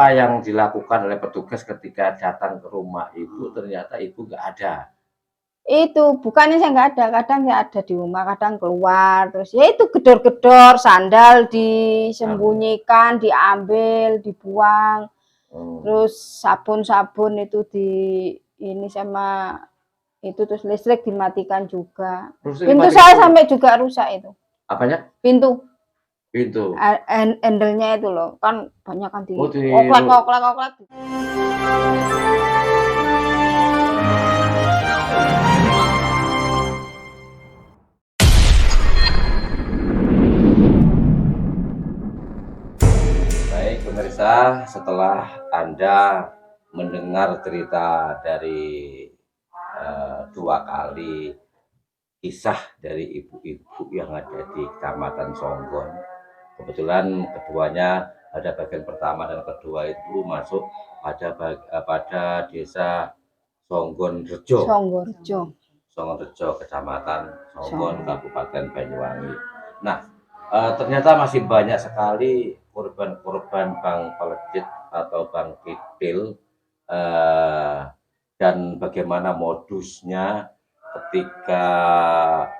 Apa yang dilakukan oleh petugas ketika datang ke rumah ibu, ternyata ibu nggak ada? Itu bukannya saya nggak ada, kadang saya ada di rumah, kadang keluar, terus ya itu gedor-gedor, sandal disembunyikan, diambil, dibuang, terus sabun-sabun itu ini sama itu, terus listrik dimatikan juga. Pintu saya sampai juga rusak itu. Apanya? Pintu. Pintu. Handle-nya itu loh, kan banyak kan oklek. Baik pemirsa, setelah Anda mendengar cerita dari dua kali kisah dari ibu-ibu yang ada di Kecamatan Songgon. Kebetulan keduanya, ada bagian pertama dan kedua itu masuk pada desa Songgon Rejo. Kecamatan Songgon, Kabupaten Banyuwangi. Nah, ternyata masih banyak sekali korban-korban Bang Pelejit atau Bang Kidil, dan bagaimana modusnya ketika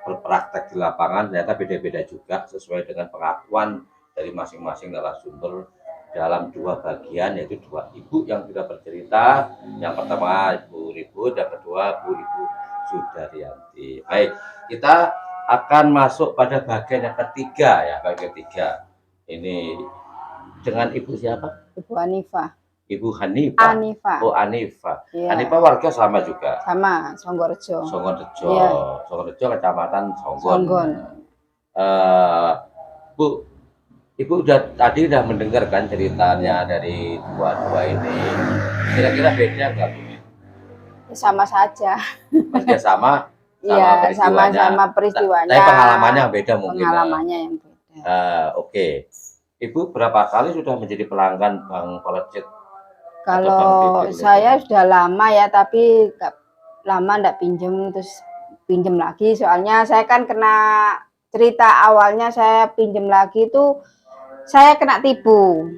berpraktek di lapangan ternyata beda-beda juga sesuai dengan pengakuan dari masing-masing narasumber dalam dua bagian, yaitu dua ibu yang sudah bercerita. Yang pertama Ibu Ribut, yang kedua Bu Ibu Sudaryanti. Baik, kita akan masuk pada bagian yang ketiga ya, bagian ketiga. Ini dengan Ibu siapa? Ibu Hanifah. Ibu Hanifah. Oh, Hanifah. Ya. Hanifah warga sama juga. Sama, Songgorejo. Ya. Songgorejo, Kecamatan Songgon. Bu, Ibu tadi udah mendengarkan ceritanya dari dua ini. Kira-kira beda nggak, Bu? Sama saja. Maksudnya sama peristiwanya. Tapi pengalamannya yang beda mungkin. Pengalamannya yang beda. Oke. Ibu berapa kali sudah menjadi pelanggan Bang Pelejit? Kalau saya sudah lama ya, tapi lama enggak pinjem, terus pinjem lagi. Soalnya saya kan kena cerita awalnya, saya pinjem lagi itu saya kena ketipu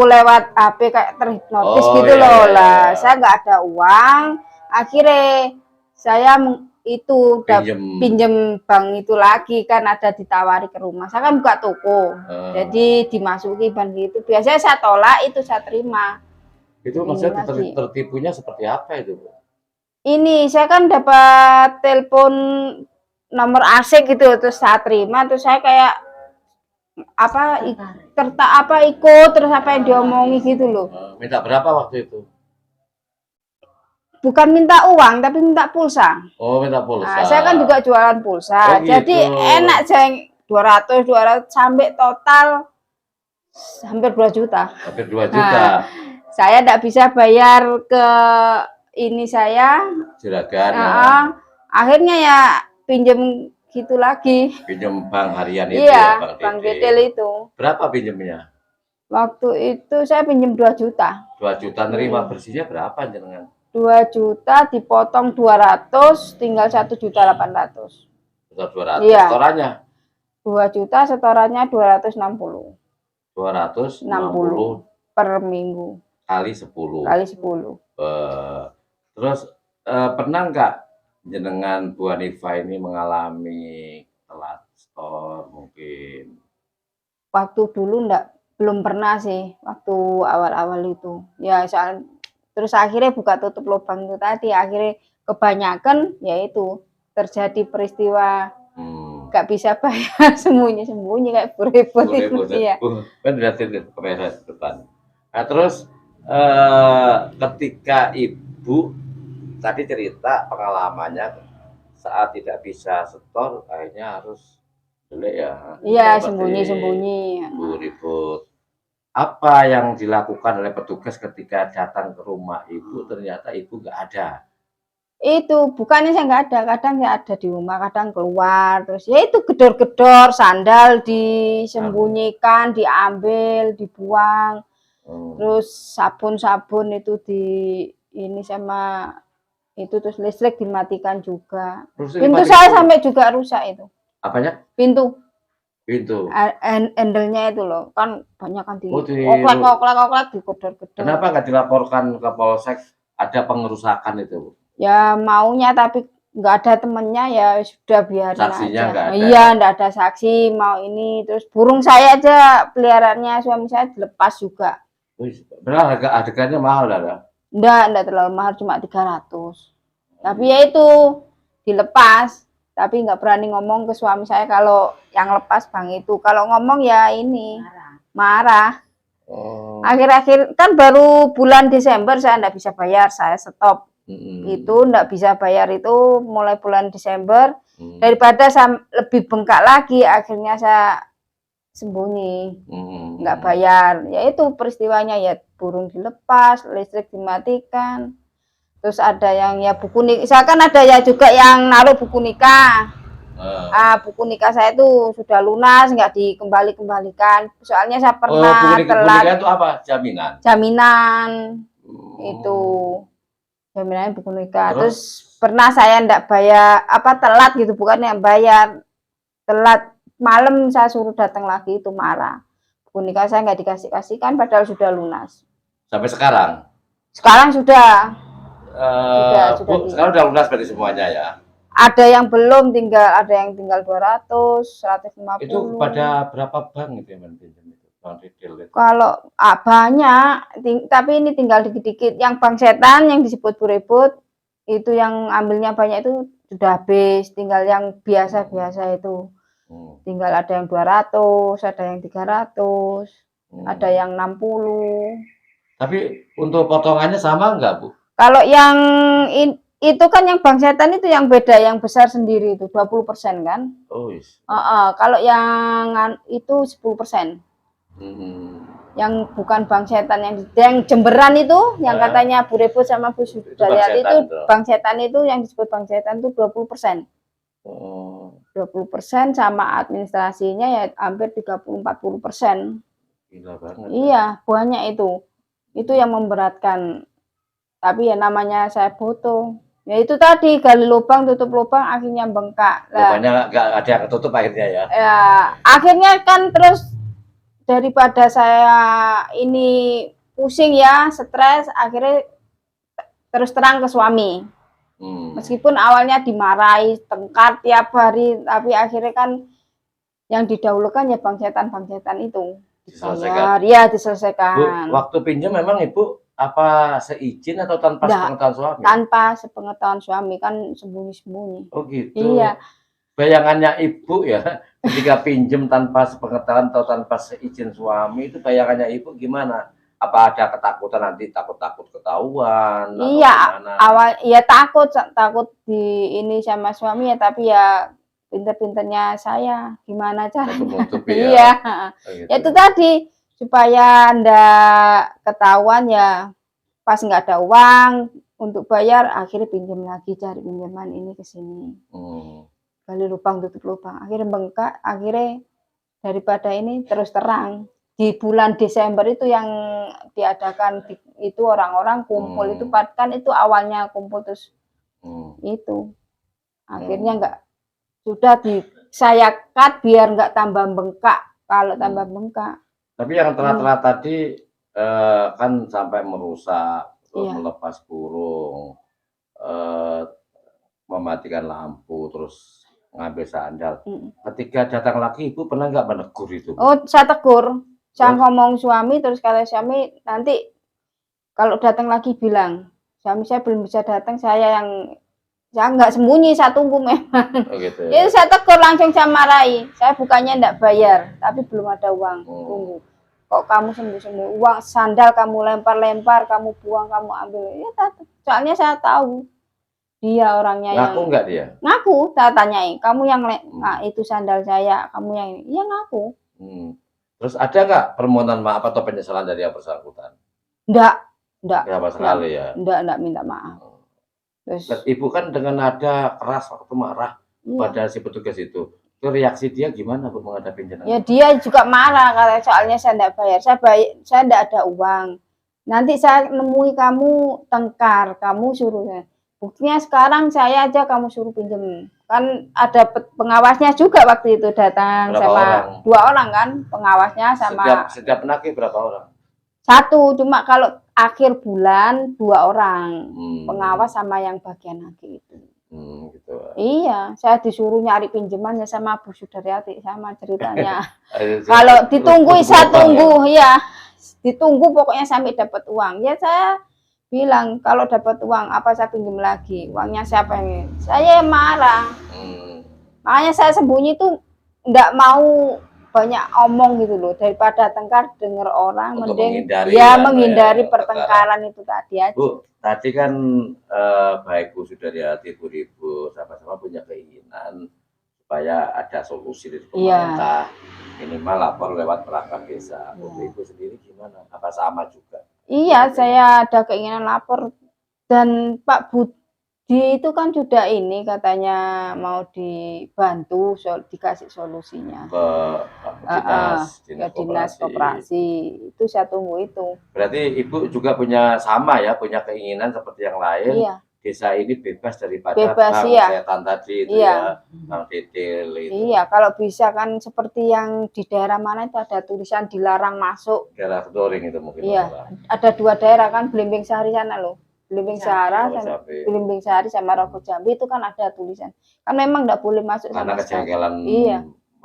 lewat HP, kayak terhipnotis gitu loh. Lah saya nggak ada uang, akhirnya saya itu pinjem bank itu lagi, kan ada ditawari ke rumah. Saya kan buka toko, jadi dimasuki bank gitu. Biasanya saya tolak, itu saya terima. Itu maksudnya tertipunya seperti apa itu, Bu? Ini saya kan dapat telepon nomor asing gitu, terus saya terima, terus saya kayak ikut, terus apa yang diomongi gitu loh. Minta berapa waktu itu? Bukan minta uang, tapi minta pulsa. Oh, minta pulsa. Nah, saya kan juga jualan pulsa, jadi enak, saya 200 sampai total hampir 2 juta. Hampir 2 juta. Saya tidak bisa bayar ke ini saya juragan. Akhirnya ya pinjem gitu lagi. Pinjem bank harian itu. Iya, Bang Kidil itu. Berapa pinjemnya? Waktu itu saya pinjem 2 juta. 2 juta, nerima bersihnya berapa jenengan? 2 juta dipotong 200, tinggal 1.800.000. 200. Iya. Setorannya? 2 juta, setorannya 260. 260 per minggu. Kali 10. Terus pernah nggak jenengan Bu Hanifah ini mengalami telat setor mungkin? Waktu dulu belum pernah sih, waktu awal-awal itu. Ya terus akhirnya buka tutup lubang itu tadi, akhirnya kebanyakan yaitu terjadi peristiwa nggak bisa bayar, sembunyi-sembunyi kayak Bu Ribut itu. Iya. Kan berarti ke depan. Nah, terus ketika Ibu tadi cerita pengalamannya saat tidak bisa setor, akhirnya harus delik ya. Iya, sembunyi-sembunyi. Bu Ribut. Apa yang dilakukan oleh petugas ketika datang ke rumah Ibu, ternyata Ibu nggak ada? Itu bukannya saya nggak ada, kadang saya ada di rumah, kadang keluar, terus ya itu gedor-gedor, sandal disembunyikan, diambil, dibuang. Terus sabun-sabun itu ini sama itu, terus listrik dimatikan juga. Pintu saya sampai juga rusak itu. Apanya? Pintu. Itu. Handle-nya itu loh, kan banyak kan Oh, oklek digedor-gedor. kenapa nggak dilaporkan ke Polsek ada pengerusakan itu? Ya maunya tapi nggak ada temennya ya sudah biarin Saksinya aja. nggak ada. Iya, nggak ada saksi mau ini. Terus burung saya aja peliharaannya suami saya dilepas juga. Benar harganya mahal dah. Enggak terlalu mahal, cuma 300. Tapi ya itu dilepas. Tapi nggak berani ngomong ke suami saya kalau yang lepas bang itu. Kalau ngomong ya ini marah. Akhir-akhir kan baru bulan Desember saya nggak bisa bayar, saya stop. Itu nggak bisa bayar itu mulai bulan Desember. Daripada saya lebih bengkak lagi, akhirnya saya sembunyi, nggak bayar. Ya itu peristiwanya ya, burung dilepas, listrik dimatikan. Terus ada yang ya buku nikah, saya kan ada ya juga yang naruh buku nikah. Buku nikah saya itu sudah lunas, nggak dikembalikan. Soalnya saya pernah telat. Buku nikah itu apa? Jaminan. Jaminan. Itu jaminannya buku nikah. Terus pernah saya nggak bayar, telat gitu, bukan yang bayar, telat malam saya suruh datang lagi, itu marah. Buku nikah saya nggak dikasihkan padahal sudah lunas. Sampai sekarang? Sekarang sudah. Bu, sekarang udah lunas berarti semuanya ya? Ada yang belum, ada yang tinggal 200, 150. Itu pada berapa bank itu yang pinjam itu? Bank retail itu? Kalau banyak, tapi ini tinggal dikit-dikit. Yang bank setan yang disebut Burebut, itu yang ambilnya banyak itu sudah habis. Tinggal yang biasa-biasa itu. Tinggal ada yang 200, ada yang 300, ada yang 60. Tapi untuk potongannya sama enggak, Bu? Kalau yang itu kan yang bank setan itu yang beda, yang besar sendiri itu 20% kan? Oh, yes. Kalau yang itu 10%. Yang bukan bank setan, yang Jemberan itu, yang katanya Bu Rebut sama Bu Sudaryati itu bank setan itu, yang disebut bank setan itu 20%. 20% sama administrasinya ya hampir 30-40%. Gila banget. Iya, banyak itu. Itu yang memberatkan. Tapi ya namanya saya butuh. Ya itu tadi, gali lubang, tutup lubang, akhirnya bengkak. Lubangnya nggak ada yang ketutup akhirnya ya? Ya, akhirnya kan terus daripada saya ini pusing ya, stres, akhirnya terus terang ke suami. Meskipun awalnya dimarahi, tengkar tiap hari, tapi akhirnya kan yang didahulukan ya bang setan itu. Diselesaikan. Ya, diselesaikan. Bu, waktu pinjam memang Ibu apa seizin atau tanpa sepengetahuan suami? Tanpa sepengetahuan suami, kan sembunyi-sembunyi. Oh gitu. Iya. Bayangannya Ibu ya, ketika pinjam tanpa sepengetahuan atau tanpa seizin suami, itu bayangannya Ibu gimana? Apa ada ketakutan nanti takut ketahuan? Iya, awal ya takut di ini sama suami ya, tapi ya pinter-pinternya saya gimana caranya. Iya. Ya itu tadi, supaya ndak ketahuan ya, pas nggak ada uang untuk bayar akhirnya pinjam lagi, cari pinjaman ini ke sini. Gali lubang tutup lubang, akhirnya bengkak, akhirnya daripada ini terus terang. Di bulan Desember itu yang diadakan itu orang-orang kumpul itu, kan itu awalnya kumpul terus itu akhirnya nggak, sudah saya cut biar nggak tambah bengkak. Kalau tambah bengkak. Tapi yang telat-telat tadi kan sampai merusak, melepas burung, mematikan lampu, terus ngambil sandal. Ketika datang lagi Ibu pernah nggak menegur itu? Oh, saya tegur. Saya ngomong suami, terus kata suami nanti kalau datang lagi bilang, suami saya belum bisa datang, saya nggak sembunyi, saya tunggu memang. Gitu ya. Jadi saya tegur langsung, saya marahi. Saya bukannya nggak bayar, tapi belum ada uang. Tunggu. Kok kamu sembunyi-sembunyi uang, sandal kamu lempar-lempar, kamu buang, kamu ambil. Ya, soalnya saya tahu dia orangnya. Ngaku nggak dia? Ngaku, saya tanyai, kamu yang itu sandal saya, kamu yang ini. Iya ngaku. Terus ada nggak permohonan maaf atau penyesalan dari yang bersangkutan? Enggak. Sama sekali ya? Enggak minta maaf. Terus Ibu kan dengan nada keras waktu marah pada si petugas itu. Reaksi dia gimana Bu menghadapi jenengan? Ya dia juga marah, karena soalnya saya enggak bayar. Saya enggak ada uang. Nanti saya nemui kamu tengkar, kamu suruh. Buktinya sekarang saya aja kamu suruh pinjem. Kan ada pengawasnya juga waktu itu datang Berapa sama orang? 2 orang kan, pengawasnya sama Setiap penagih berapa orang? 1, cuma kalau akhir bulan 2 orang. Hmm. Pengawas sama yang bagian nagih itu. Gitu. Iya, saya disuruh nyari pinjamannya sama Bu Sudaryati sama ceritanya. Kalau ditunggu saya tunggu, ya. Ditunggu pokoknya sampai dapat uang. Ya saya bilang kalau dapat uang apa saya pinjam lagi, uangnya siapa ini? Saya marah. Makanya saya sembunyi tuh enggak mau banyak omong gitu loh, daripada tengkar dengar orang, untuk mending menghindari pertengkaran itu tadi aja. Bu, tadi kan baik Bu Sudaryati, Bu Ribu sama-sama punya keinginan supaya ada solusi dari pemerintah, minimal lapor lewat perangkat desa. Bu Ribu sendiri gimana? Apa sama juga? Iya, saya ada keinginan lapor, dan Pak Budi itu kan sudah ini katanya mau dibantu dikasih solusinya ke dinas koperasi. Itu saya tunggu itu. Berarti Ibu juga punya sama ya, punya keinginan seperti yang lain. Iya. Desa ini bebas daripada setan tadi itu ya, Bang Titil itu. Iya, kalau bisa kan seperti yang di daerah mana itu ada tulisan dilarang masuk. Daerah Kedoring itu mungkin. Iya, ada 2 daerah kan, Blimbing Sari sana loh. Blimbing Sari sama Rogo Jambi itu kan ada tulisan. Kan memang enggak boleh masuk karena sama kejengkelan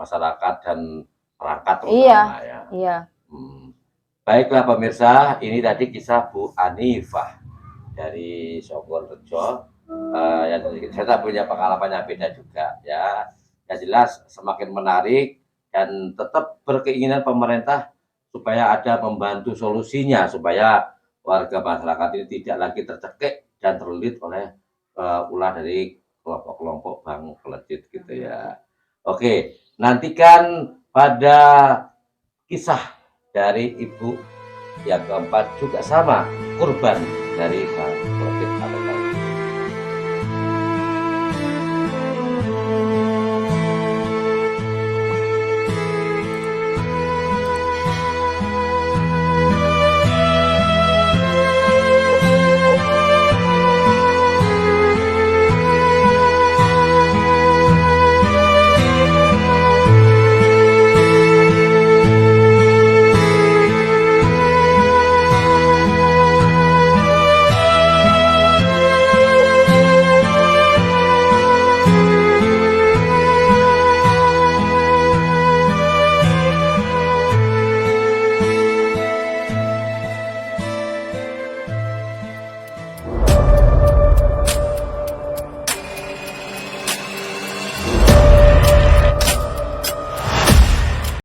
masyarakat dan perangkat terutama ya. Iya. Baiklah pemirsa, ini tadi kisah Bu Hanifah dari Sogorrejo. Saya punya pengalaman yang beda juga ya. Yang jelas semakin menarik dan tetap berkeinginan pemerintah supaya ada membantu solusinya supaya warga masyarakat ini tidak lagi tercekik dan terlilit oleh ulah dari kelompok-kelompok Bang Pelecit gitu ya. Oke, nantikan pada kisah dari Ibu yang keempat juga sama, korban dari Bang Pelecit.